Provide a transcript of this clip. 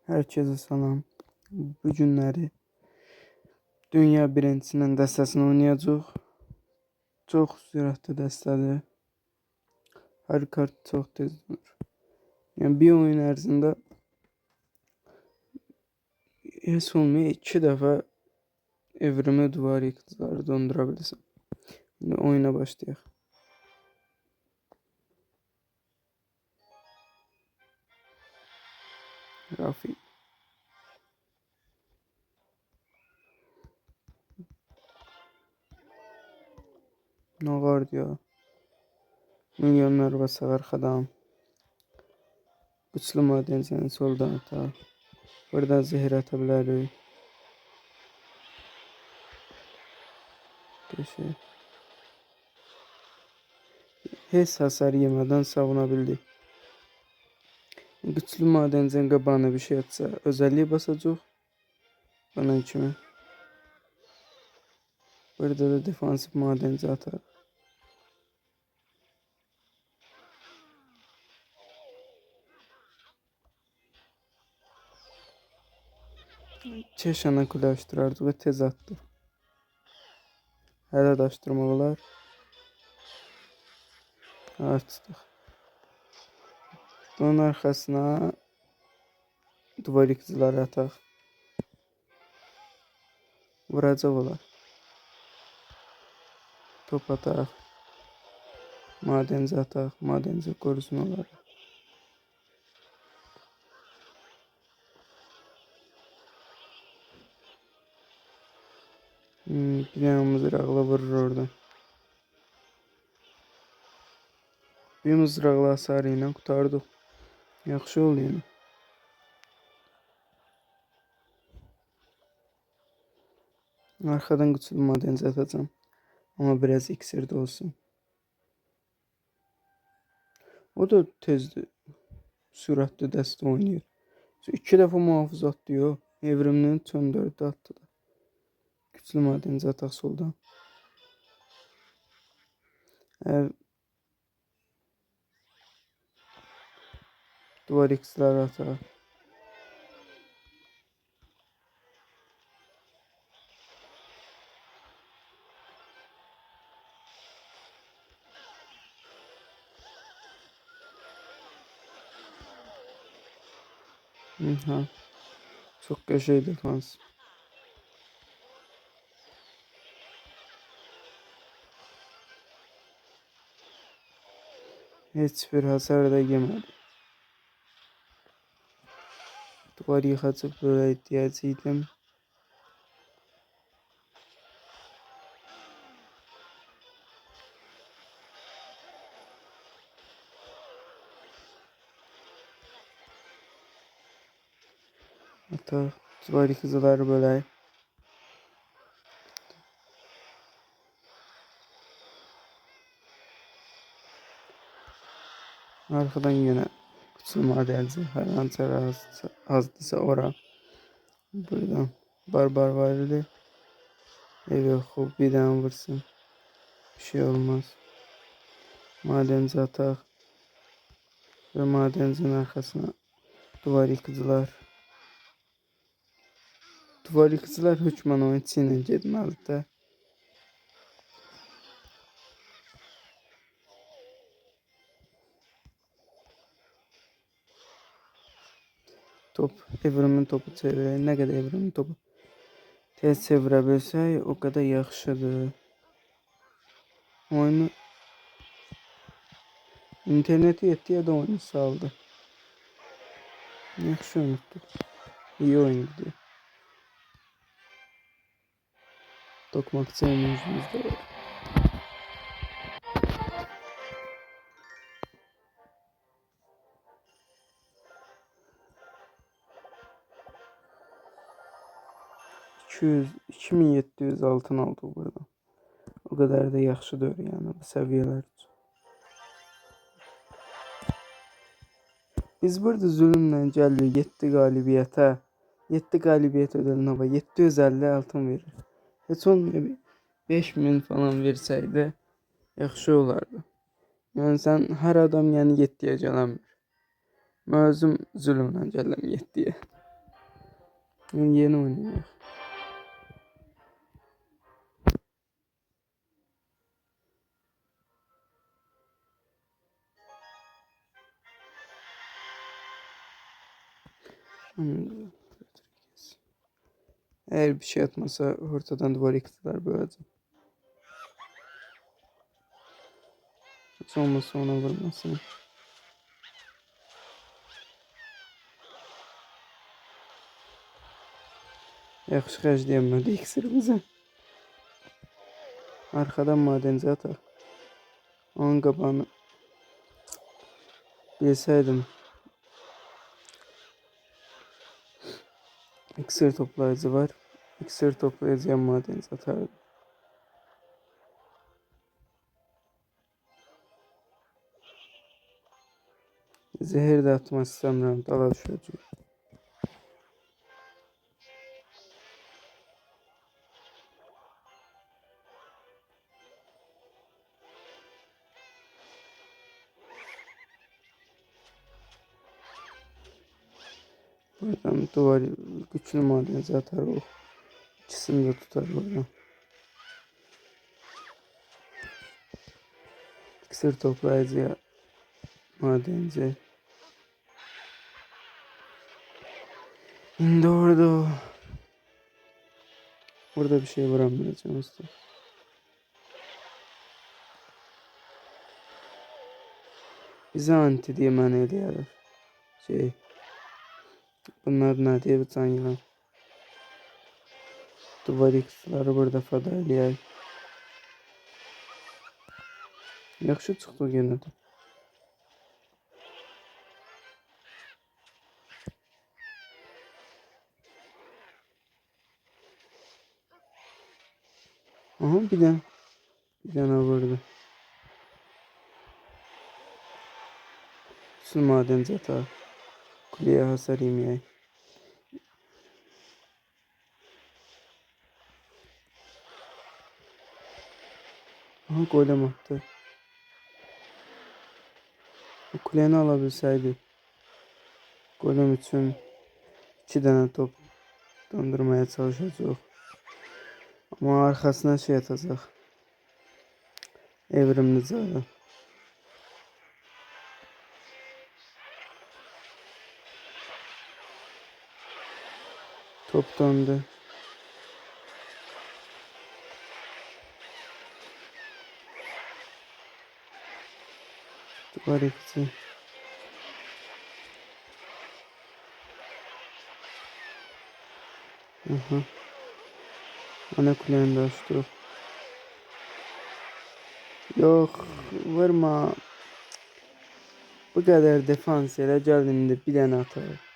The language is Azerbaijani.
Herkese salam. Bu günləri dünya birincisinin dəstəsini oynayacağıq. Çox sürətli dəstədir. Hər kart çox tez dönür. Yəni bir oyun ərzində heç olmaya 2 dəfə evrimi duvar yıkıcıları döndürə bilirsən. İndi oyuna başlayaq. Rafi. Ne var diyor. Milyonlar basar arkadan. Güçlü madencinin soldan atar. Buradan zehir atabiliriz. Heç hasar yemeden savunabildi. Güçlü madencinin qabağına bir şey atsa özelliği basacaq. Bunun kimi. Burada da defansif madenci atar. Çeşana kulaştırardı ve tez attı. Hələ daşdırmaq olar. Artıq. Bunun arkasına duvar yıkıcıları atar. Vuracaq olar. Top atar. Madenci atar. Madenci korusun olar. Bir dənə mızraqla vurur oradan. Bir mızraqla hasarı ilə qurtardıq. Yaxşı oldu yəni. Arkadan güçlü madenci atacağım. Ama biraz iksir de olsun. O da tezdir. Süratli dəstə oynayır. 2 dəfə muhafız atlıyor. Evrimini çöndürdü attı da. Güçlü madenci atak soldan. Duvar x'ler atar. Ha. Çok köşe defans. Hiçbir hasar da yemedi. Duvar yıkacak böyle ihtiyacıydım. Hatta duvar yıkıcıları böyle. Arkadan yine güçlü madenci. Her an azdısa ora. Buradan barbar vardı. Evet, bir daha vursun. Bir şey olmaz. Madenci atak. Ve madencinin arkasına duvar yıkıcılar. Duvar yıkıcılar hükman oyun içine getməlidir. Top, evrimin topu çevirək. Nə qədər evrimin topu tez çevirə bilsək, o qədər yaxşıdır. Oyunu interneti yetdiyə də oyunu saldı. Yaxşı unuttuk. İyi oyun gidiyor. Tokmakçı oyuncumuz da var. $200, 2700 altın aldık burada. O kadar da yaxşıdır yani bu seviyeler üçün. Biz burada zulümlə gəldik 7 qalibiyyətə. 7 qalibiyyət ödəlinə 750 altın verir. Heç olmuyor 5000 falan versəydi yaxşı olardı. Yəni sən hər adam yəni 7-yə gələnmir. Mən özüm zulümlə gələm 7-yə. Yeni oynayaq. Eğer bir şey atmasa ortadan duvar yıktılar böylece. Hiç olmasa ona vurmasın. Yaxşı xərcləyənmədi iksirimizi. Arkadan madenci atar. Onun qabağını bilsəydim. İksir toplayıcı var. İksir toplayıcıya madenci atardım. Zehir də atmaq istəmirəm. Dala düşəcək. Buradan duvar güçlü madenci atar o. İkisini de tutar buradan. İksir toplayıcıya madenci. İndi orada. Burada bir şey vuramayacağım usta. Bize anti diye mən eləyərlər. Bunlar nə diye bir can yılan. Duvar iksirləri burada fada eləyək. Yaxşı çıxdı yenə də. Aha bir dənə vurdu. Su madenci atar. Kuleye hasar yemeyək. Aha golem attı. O kuleni alabilseydi. Golem için 2 dənə top dondurmaya çalışacaq. Ama arkasına şey atacaq. Evrimli zaten. Top döndü. Duvar ikisi. Aha. Ana kuleni de açtı. Yok vurma. Bu kadar defans elə gəl indi bir dənə atar.